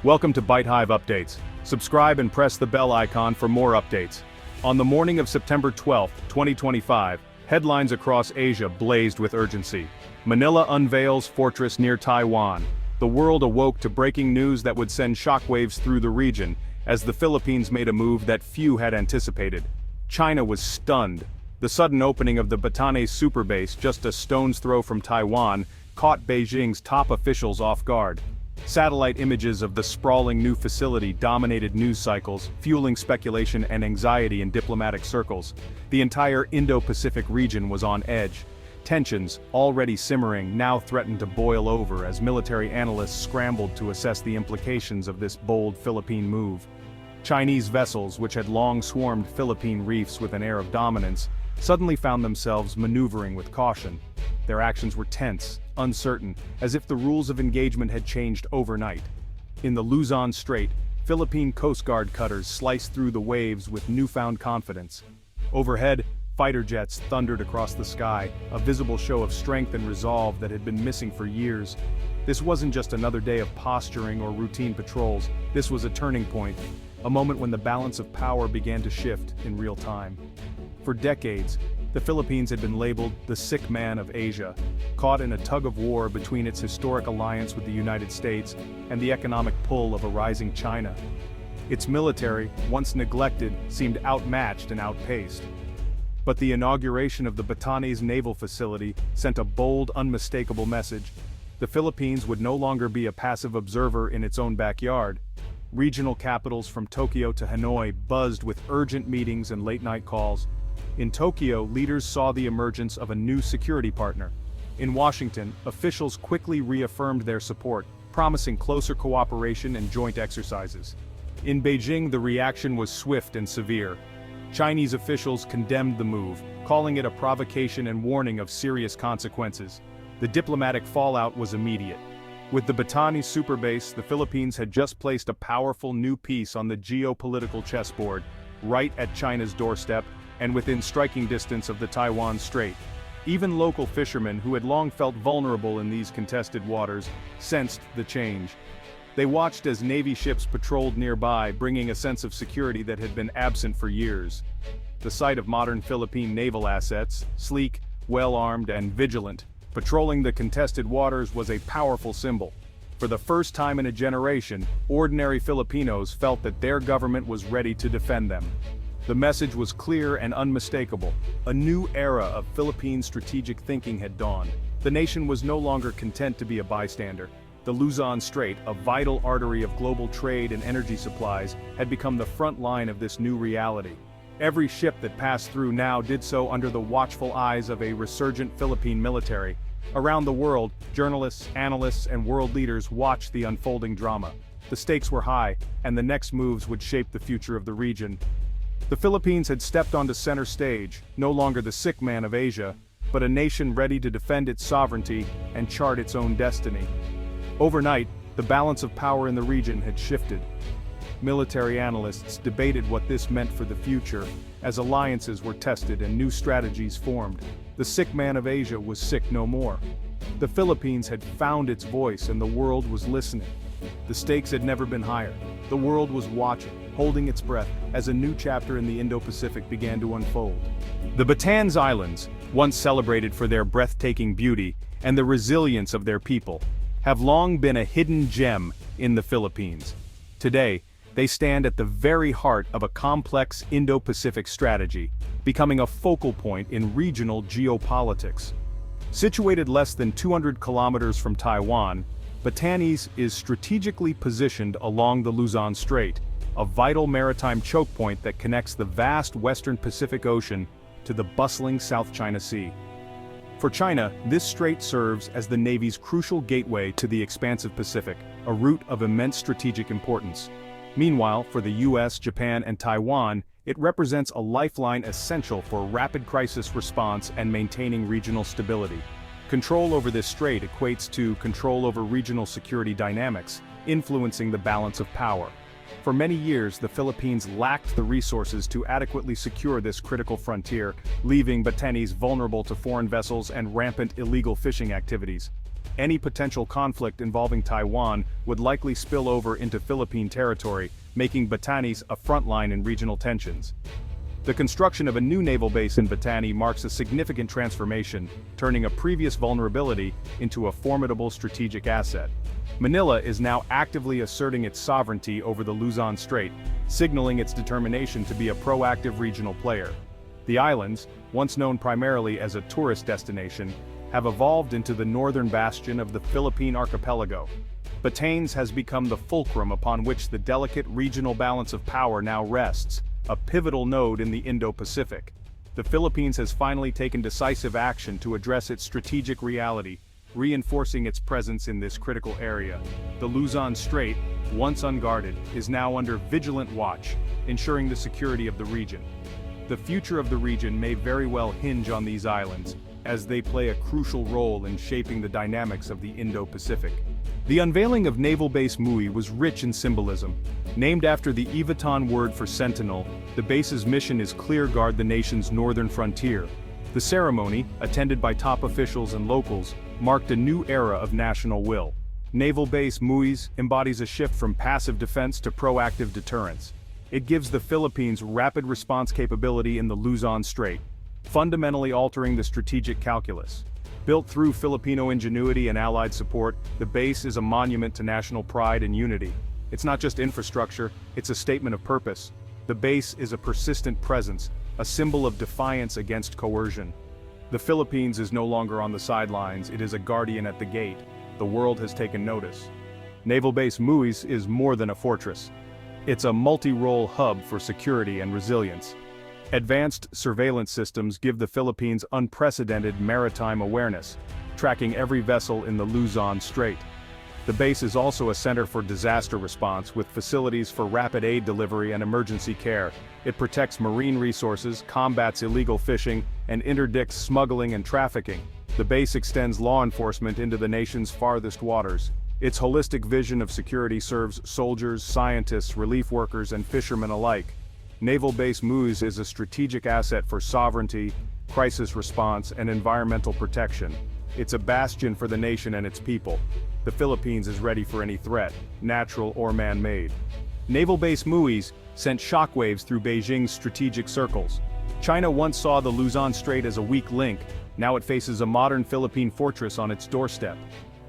Welcome to Byte Hive Updates. Subscribe and press the bell icon for more updates. On the morning of September 12, 2025, headlines across Asia blazed with urgency. Manila unveils fortress near Taiwan. The world awoke to breaking news that would send shockwaves through the region, as the Philippines made a move that few had anticipated. China was stunned. The sudden opening of the Batanes superbase just a stone's throw from Taiwan caught Beijing's top officials off guard. Satellite images of the sprawling new facility dominated news cycles, fueling speculation and anxiety in diplomatic circles. The entire Indo-Pacific region was on edge. Tensions, already simmering, now threatened to boil over as military analysts scrambled to assess the implications of this bold Philippine move. Chinese vessels, which had long swarmed Philippine reefs with an air of dominance, suddenly found themselves maneuvering with caution. Their actions were tense, uncertain, as if the rules of engagement had changed overnight. In the Luzon Strait, Philippine Coast Guard cutters sliced through the waves with newfound confidence. Overhead, fighter jets thundered across the sky, a visible show of strength and resolve that had been missing for years. This wasn't just another day of posturing or routine patrols, this was a turning point, a moment when the balance of power began to shift in real time. For decades, the Philippines had been labeled the sick man of Asia, caught in a tug-of-war between its historic alliance with the United States and the economic pull of a rising China. Its military, once neglected, seemed outmatched and outpaced. But the inauguration of the Batanes naval facility sent a bold, unmistakable message. The Philippines would no longer be a passive observer in its own backyard. Regional capitals from Tokyo to Hanoi buzzed with urgent meetings and late-night calls. In Tokyo, leaders saw the emergence of a new security partner. In Washington, officials quickly reaffirmed their support, promising closer cooperation and joint exercises. In Beijing, the reaction was swift and severe. Chinese officials condemned the move, calling it a provocation and warning of serious consequences. The diplomatic fallout was immediate. With the Batanes superbase, the Philippines had just placed a powerful new piece on the geopolitical chessboard, right at China's doorstep, and within striking distance of the Taiwan Strait. Even local fishermen who had long felt vulnerable in these contested waters sensed the change. They watched as Navy ships patrolled nearby, bringing a sense of security that had been absent for years. The sight of modern Philippine naval assets, sleek, well-armed, and vigilant, patrolling the contested waters was a powerful symbol. For the first time in a generation, ordinary Filipinos felt that their government was ready to defend them. The message was clear and unmistakable. A new era of Philippine strategic thinking had dawned. The nation was no longer content to be a bystander. The Luzon Strait, a vital artery of global trade and energy supplies, had become the front line of this new reality. Every ship that passed through now did so under the watchful eyes of a resurgent Philippine military. Around the world, journalists, analysts, and world leaders watched the unfolding drama. The stakes were high, and the next moves would shape the future of the region. The Philippines had stepped onto center stage, no longer the sick man of Asia, but a nation ready to defend its sovereignty and chart its own destiny. Overnight, the balance of power in the region had shifted. Military analysts debated what this meant for the future, as alliances were tested and new strategies formed. The sick man of Asia was sick no more. The Philippines had found its voice and the world was listening. The stakes had never been higher. The world was watching, holding its breath, as a new chapter in the Indo-Pacific began to unfold. The Batanes Islands, once celebrated for their breathtaking beauty and the resilience of their people, have long been a hidden gem in the Philippines. Today, they stand at the very heart of a complex Indo-Pacific strategy, becoming a focal point in regional geopolitics. Situated less than 200 kilometers from Taiwan, Batanes is strategically positioned along the Luzon Strait, a vital maritime choke point that connects the vast western Pacific Ocean to the bustling South China Sea. For China, this strait serves as the Navy's crucial gateway to the expansive Pacific, a route of immense strategic importance. Meanwhile, for the U.S., Japan, and Taiwan, it represents a lifeline essential for rapid crisis response and maintaining regional stability. Control over this strait equates to control over regional security dynamics, influencing the balance of power. For many years, the Philippines lacked the resources to adequately secure this critical frontier, leaving Batanes vulnerable to foreign vessels and rampant illegal fishing activities. Any potential conflict involving Taiwan would likely spill over into Philippine territory, making Batanes a frontline in regional tensions. The construction of a new naval base in Batani marks a significant transformation, turning a previous vulnerability into a formidable strategic asset. Manila is now actively asserting its sovereignty over the Luzon Strait, signaling its determination to be a proactive regional player. The islands, once known primarily as a tourist destination, have evolved into the northern bastion of the Philippine archipelago. Batanes has become the fulcrum upon which the delicate regional balance of power now rests, a pivotal node in the Indo-Pacific. The Philippines has finally taken decisive action to address its strategic reality, reinforcing its presence in this critical area. The Luzon Strait, once unguarded, is now under vigilant watch, ensuring the security of the region. The future of the region may very well hinge on these islands, as they play a crucial role in shaping the dynamics of the Indo-Pacific. The unveiling of Naval Base Mui was rich in symbolism. Named after the Ivatan word for sentinel, the base's mission is clear guard the nation's northern frontier. The ceremony, attended by top officials and locals, marked a new era of national will. Naval Base Mui's embodies a shift from passive defense to proactive deterrence. It gives the Philippines rapid response capability in the Luzon Strait, fundamentally altering the strategic calculus. Built through Filipino ingenuity and allied support, the base is a monument to national pride and unity. It's not just infrastructure, it's a statement of purpose. The base is a persistent presence, a symbol of defiance against coercion. The Philippines is no longer on the sidelines, it is a guardian at the gate. The world has taken notice. Naval Base Muis is more than a fortress. It's a multi-role hub for security and resilience. Advanced surveillance systems give the Philippines unprecedented maritime awareness, tracking every vessel in the Luzon Strait. The base is also a center for disaster response with facilities for rapid aid delivery and emergency care. It protects marine resources, combats illegal fishing, and interdicts smuggling and trafficking. The base extends law enforcement into the nation's farthest waters. Its holistic vision of security serves soldiers, scientists, relief workers, and fishermen alike. Naval Base Muis is a strategic asset for sovereignty, crisis response, and environmental protection. It's a bastion for the nation and its people. The Philippines is ready for any threat, natural or man-made. Naval Base Muis sent shockwaves through Beijing's strategic circles. China once saw the Luzon Strait as a weak link, now it faces a modern Philippine fortress on its doorstep.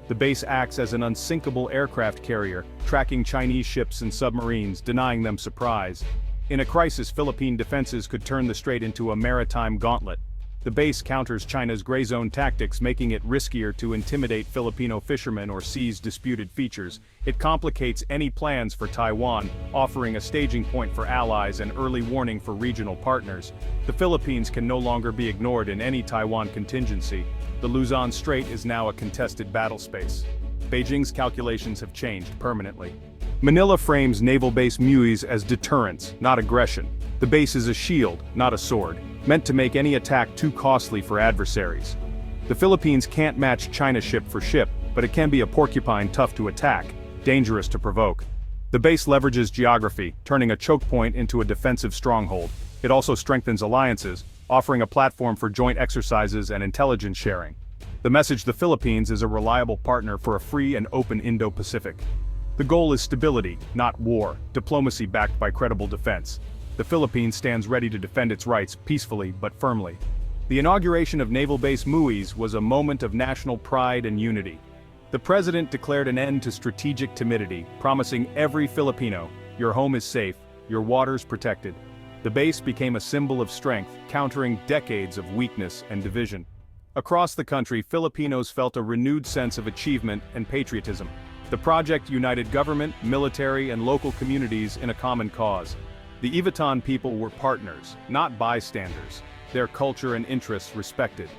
The base acts as an unsinkable aircraft carrier, tracking Chinese ships and submarines, denying them surprise. In a crisis, Philippine defenses could turn the strait into a maritime gauntlet. The base counters China's gray zone tactics, making it riskier to intimidate Filipino fishermen or seize disputed features. It complicates any plans for Taiwan, offering a staging point for allies and early warning for regional partners. The Philippines can no longer be ignored in any Taiwan contingency. The Luzon Strait is now a contested battle space. Beijing's calculations have changed permanently. Manila frames Naval Base Muis as deterrence, not aggression. The base is a shield, not a sword, meant to make any attack too costly for adversaries. The Philippines can't match China ship for ship, but it can be a porcupine tough to attack, dangerous to provoke. The base leverages geography, turning a choke point into a defensive stronghold. It also strengthens alliances, offering a platform for joint exercises and intelligence sharing. The message: the Philippines is a reliable partner for a free and open Indo-Pacific. The goal is stability, not war, diplomacy backed by credible defense. The Philippines stands ready to defend its rights peacefully but firmly. The inauguration of Naval Base Muis was a moment of national pride and unity. The president declared an end to strategic timidity, promising every Filipino, "Your home is safe, your waters protected." The base became a symbol of strength, countering decades of weakness and division. Across the country, Filipinos felt a renewed sense of achievement and patriotism. The project united government, military, and local communities in a common cause. The Ivatan people were partners, not bystanders. Their culture and interests respected.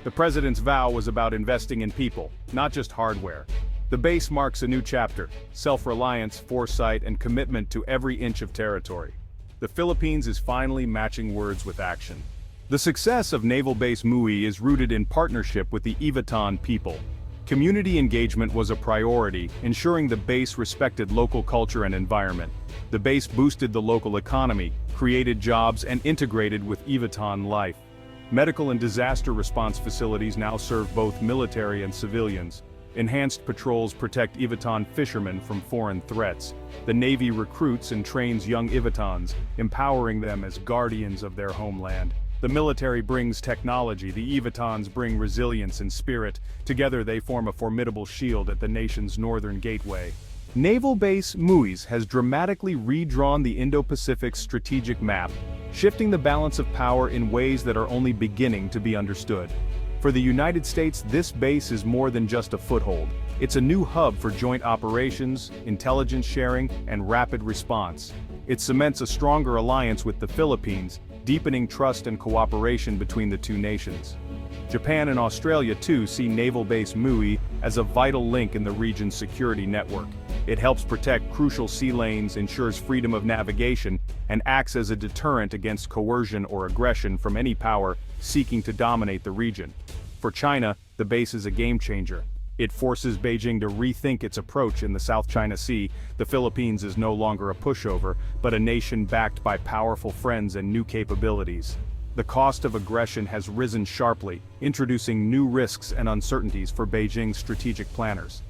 The president's vow was about investing in people, not just hardware. The base marks a new chapter: self-reliance, foresight, and commitment to every inch of territory. The Philippines is finally matching words with action. The success of Naval Base Mui is rooted in partnership with the Ivatan people. Community engagement was a priority, ensuring the base respected local culture and environment. The base boosted the local economy, created jobs, and integrated with Ivatan life. Medical and disaster response facilities now serve both military and civilians. Enhanced patrols protect Ivitan fishermen from foreign threats. The Navy recruits and trains young Ivitans, empowering them as guardians of their homeland. The military brings technology, the Ivitans bring resilience and spirit. Together they form a formidable shield at the nation's northern gateway. Naval Base Muiz has dramatically redrawn the Indo-Pacific strategic map, shifting the balance of power in ways that are only beginning to be understood. For the United States, this base is more than just a foothold. It's a new hub for joint operations, intelligence sharing, and rapid response. It cements a stronger alliance with the Philippines, deepening trust and cooperation between the two nations. Japan and Australia too see Naval Base Muiz as a vital link in the region's security network. It helps protect crucial sea lanes, ensures freedom of navigation, and acts as a deterrent against coercion or aggression from any power seeking to dominate the region. For China, the base is a game-changer. It forces Beijing to rethink its approach in the South China Sea. The Philippines is no longer a pushover, but a nation backed by powerful friends and new capabilities. The cost of aggression has risen sharply, introducing new risks and uncertainties for Beijing's strategic planners.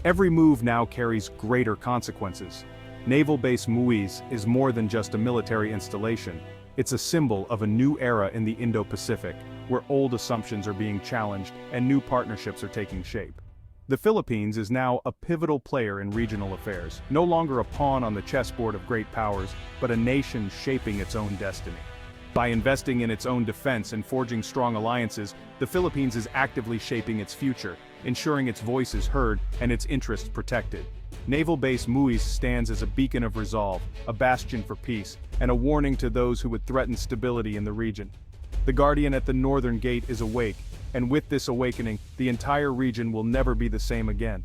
Every move now carries greater consequences. Naval Base Muiz is more than just a military installation. It's a symbol of a new era in the Indo-Pacific, where old assumptions are being challenged and new partnerships are taking shape. The Philippines is now a pivotal player in regional affairs, no longer a pawn on the chessboard of great powers, but a nation shaping its own destiny. By investing in its own defense and forging strong alliances, the Philippines is actively shaping its future, ensuring its voice is heard and its interests protected. Naval Base Muiz stands as a beacon of resolve, a bastion for peace, and a warning to those who would threaten stability in the region. The guardian at the northern gate is awake, and with this awakening, the entire region will never be the same again.